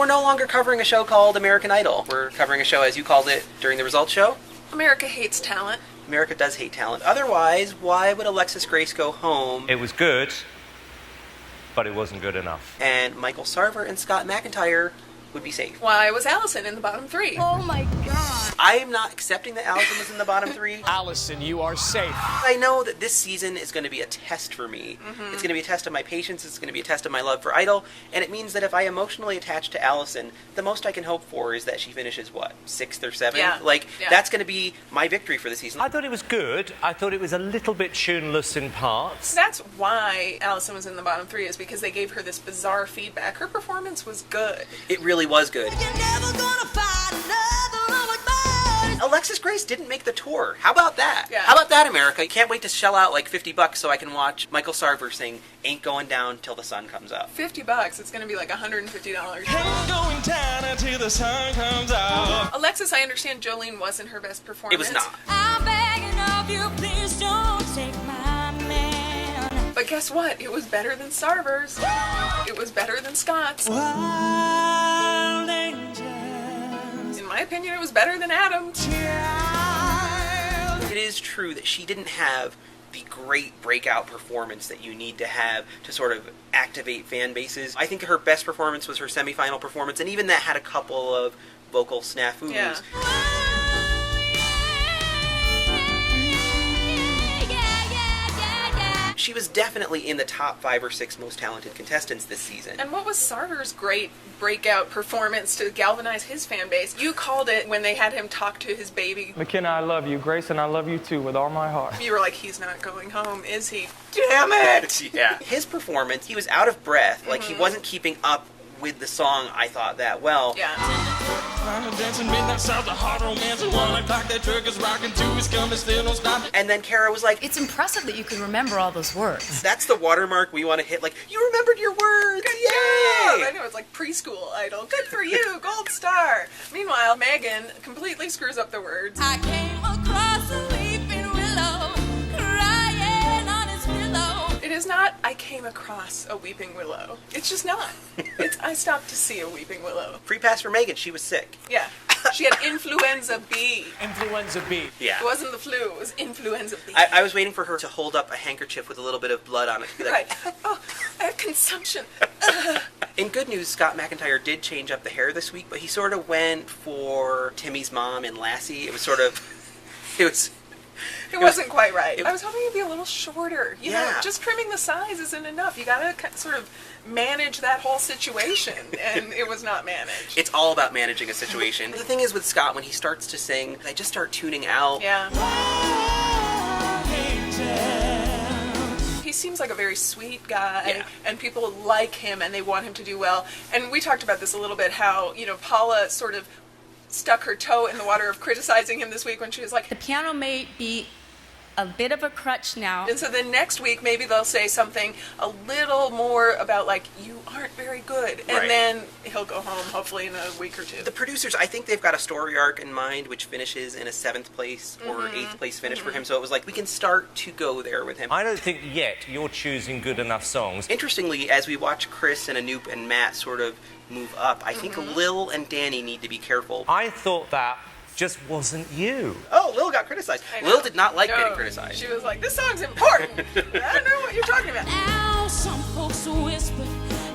We're no longer covering a show called American Idol. We're covering a show, as you called it during the results show. America hates talent. America does hate talent. Otherwise, why would Alexis Grace go home? It was good, but it wasn't good enough. And Michael Sarver and Scott McIntyre would be safe. Why was Allison in the bottom 3? Oh my God. I am not accepting that Allison was in the bottom 3. Allison, you are safe. I know that this season is going to be a test for me. It's going to be a test of my patience. It's going to be a test of my love for Idol. And it means that if I emotionally attach to Allison, the most I can hope for is that she finishes, 6th or 7th? Yeah. That's going to be my victory for the season. I thought it was good. I thought it was a little bit tuneless in parts. That's why Allison was in the bottom 3, is because they gave her this bizarre feedback. Her performance was good. It really was good. Alexis Grace didn't make the tour. How about that? Yeah. How about that, America? Can't wait to shell out like $50 so I can watch Michael Sarver sing Ain't Going Down Till the Sun Comes Up. $50, it's going to be like $150. Ain't going down until the sun comes out. Alexis, I understand Jolene wasn't her best performance. It was not. I'm begging of you, please don't take my man. But guess what? It was better than Sarver's. It was better than Scott's. Wild angels. In my opinion, it was better than Adam's. It is true that she didn't have the great breakout performance that you need to have to sort of activate fan bases. I think her best performance was her semifinal performance, and even that had a couple of vocal snafus. Yeah. She was definitely in the top 5 or 6 most talented contestants this season. And what was Sarver's great breakout performance to galvanize his fan base? You called it when they had him talk to his baby. McKenna, I love you. Grace, and I love you too with all my heart. You were like, he's not going home, is he? Damn it! Yeah. His performance, he was out of breath. Like, he wasn't keeping up with the song, I thought, that well. Yeah. I'm dancing midnight south, a hard romance, and 1 o'clock that truck is rocking, 2 is coming, still don't stop. And then Cara was like, It's impressive that you can remember all those words. that's the watermark we want to hit. Like, you remembered your words! Good Yay! job! I know, it's like preschool Idol. Good for you, gold star. Meanwhile, Megan completely screws up the words. I came across a weeping willow, crying on his pillow. It is not, I came across a weeping willow. It's just not. It's, I stopped to see a weeping willow. Free pass for Megan, she was sick. Yeah. She had influenza B. Influenza B. Yeah. It wasn't the flu, it was influenza B. I was waiting for her to hold up a handkerchief with a little bit of blood on it to be like, Right. Oh, I have consumption. In good news, Scott McIntyre did change up the hair this week, but he sort of went for Timmy's mom and Lassie. It was sort of, It wasn't quite right. I was hoping it'd be a little shorter. You know, Yeah. just trimming the sides isn't enough. You gotta sort of manage that whole situation, and it was not managed. it's all about managing a situation. The thing is with Scott, when he starts to sing, I just start tuning out. Yeah. Wild angels. He seems like a very sweet guy, Yeah. and people like him, and they want him to do well. And we talked about this a little bit, how, you know, Paula sort of stuck her toe in the water of criticizing him this week when she was like, The piano may be a bit of a crutch now. and so then next week maybe they'll say something a little more about like, you aren't very good, and Right. then he'll go home hopefully in a week or two. The producers, I think they've got a story arc in mind which finishes in a 7th place or 8th place finish for him, so it was like, we can start to go there with him. I don't think yet you're choosing good enough songs. Interestingly, as we watch Chris and Anoop and Matt sort of move up, I think Lil and Danny need to be careful. I thought that just wasn't you. Oh, Lil got criticized. I know. Lil did not like No, getting criticized. She was like, this song's important. I don't know what you're talking about. Now some folks whisper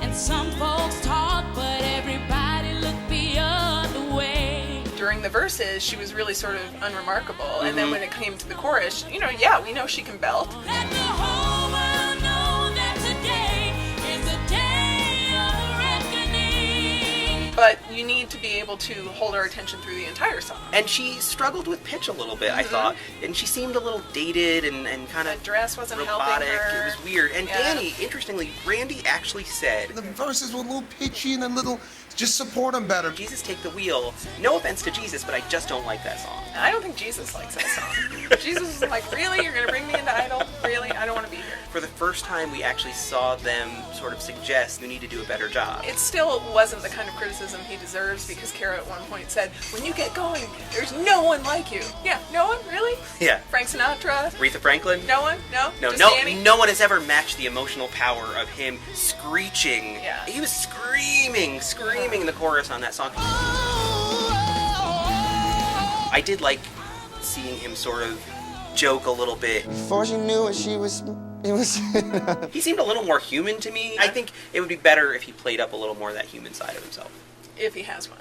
and some folks talk, but everybody look the other way. During the verses, she was really sort of unremarkable, and then when it came to the chorus, you know, yeah, we know she can belt. Let the whole world know that today is the day of reckoning. But you need to be able to hold our attention through the entire song. And she struggled with pitch a little bit, I thought. And she seemed a little dated and kind The of dress wasn't robotic. helping her. It was weird. And Yeah. Danny, interestingly, Randy actually said, The verses were a little pitchy and a little, just support them better. Jesus Take the Wheel. No offense to Jesus, but I just don't like that song. I don't think Jesus likes that song. Jesus was like, really? You're going to bring me into Idol? Really? I don't want to be here. For the first time, we actually saw them sort of suggest you need to do a better job. It still wasn't the kind of criticism he deserves because Cara at one point said, when you get going, there's no one like you. Yeah, no one? Really? Yeah. Frank Sinatra? Aretha Franklin? No one? No? Just No, Danny? no one has ever matched the emotional power of him screeching. Yeah. He was screaming the chorus on that song. I did like seeing him sort of joke a little bit. Before she knew what she was, it was. He seemed a little more human to me. I think it would be better if he played up a little more of that human side of himself. If he has one.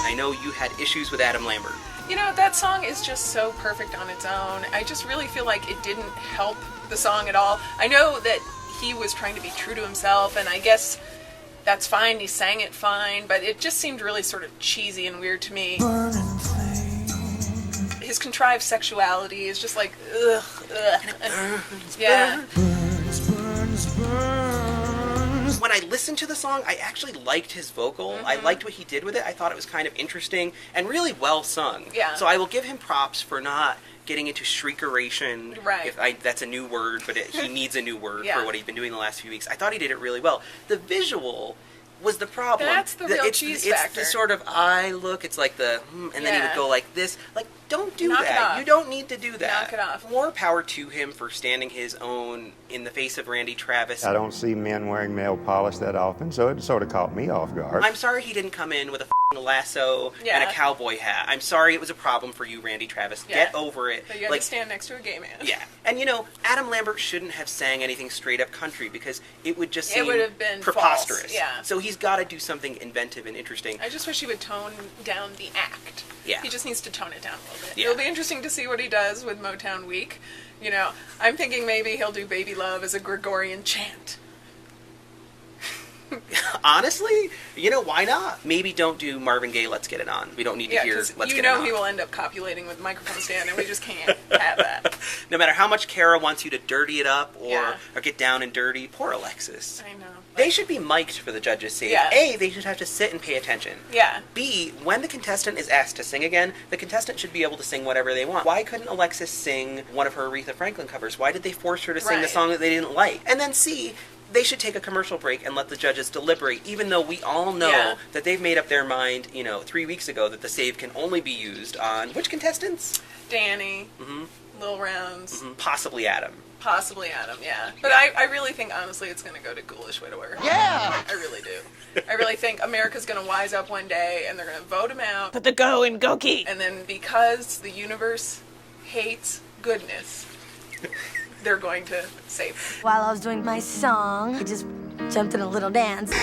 I know you had issues with Adam Lambert. You know, that song is just so perfect on its own. I just really feel like it didn't help the song at all. I know that he was trying to be true to himself, and I guess that's fine, he sang it fine, but it just seemed really sort of cheesy and weird to me. His contrived sexuality is just like, ugh. Yeah. When I listened to the song, I actually liked his vocal. I liked what he did with it. I thought it was kind of interesting and really well sung. Yeah. So I will give him props for not getting into shriekeration. Right. That's a new word, but he needs a new word Yeah. for what he's been doing the last few weeks. I thought he did it really well. The visual was the problem. That's the real cheese factor. It's the sort of eye look. It's like the, and then he would go like this. Like, don't do Knock it that. off. You don't need to do that. Knock it off. More power to him for standing his own in the face of Randy Travis. I don't see men wearing nail polish that often, so it sort of caught me off guard. I'm sorry he didn't come in with a lasso and a cowboy hat. I'm sorry it was a problem for you, Randy Travis. Yeah. Get over it. But you had to stand next to a gay man. Yeah. And you know, Adam Lambert shouldn't have sang anything straight up country because it would just seem It would have been preposterous. false. Yeah. So he's got to do something inventive and interesting. I just wish he would tone down the act. Yeah. He just needs to tone it down a little bit. Yeah. It'll be interesting to see what he does with Motown Week. You know, I'm thinking maybe he'll do Baby Love as a Gregorian chant. Honestly, you know, why not? Maybe don't do Marvin Gaye, Let's Get It On. We don't need to hear Let's Get It On. You know he will end up copulating with the microphone stand, and we just can't have that. No matter how much Cara wants you to dirty it up or get down and dirty, poor Alexis. I know. They should be mic'd for the judges' sake. Yeah. A, they should have to sit and pay attention. Yeah. B, when the contestant is asked to sing again, the contestant should be able to sing whatever they want. Why couldn't Alexis sing one of her Aretha Franklin covers? Why did they force her to sing the song that they didn't like? And then C, they should take a commercial break and let the judges deliberate, even though we all know that they've made up their mind, 3 weeks ago, that the save can only be used on which contestants? Danny, Lil Rounds, possibly Adam. Possibly Adam, yeah. But I really think, honestly, it's going to go to Ghoulish Widower. Yeah! I really do. I really think America's going to wise up one day, and they're going to vote him out. Put the go in Goki! And then because the universe hates goodness, they're going to save him. While I was doing my song, I just jumped in a little dance.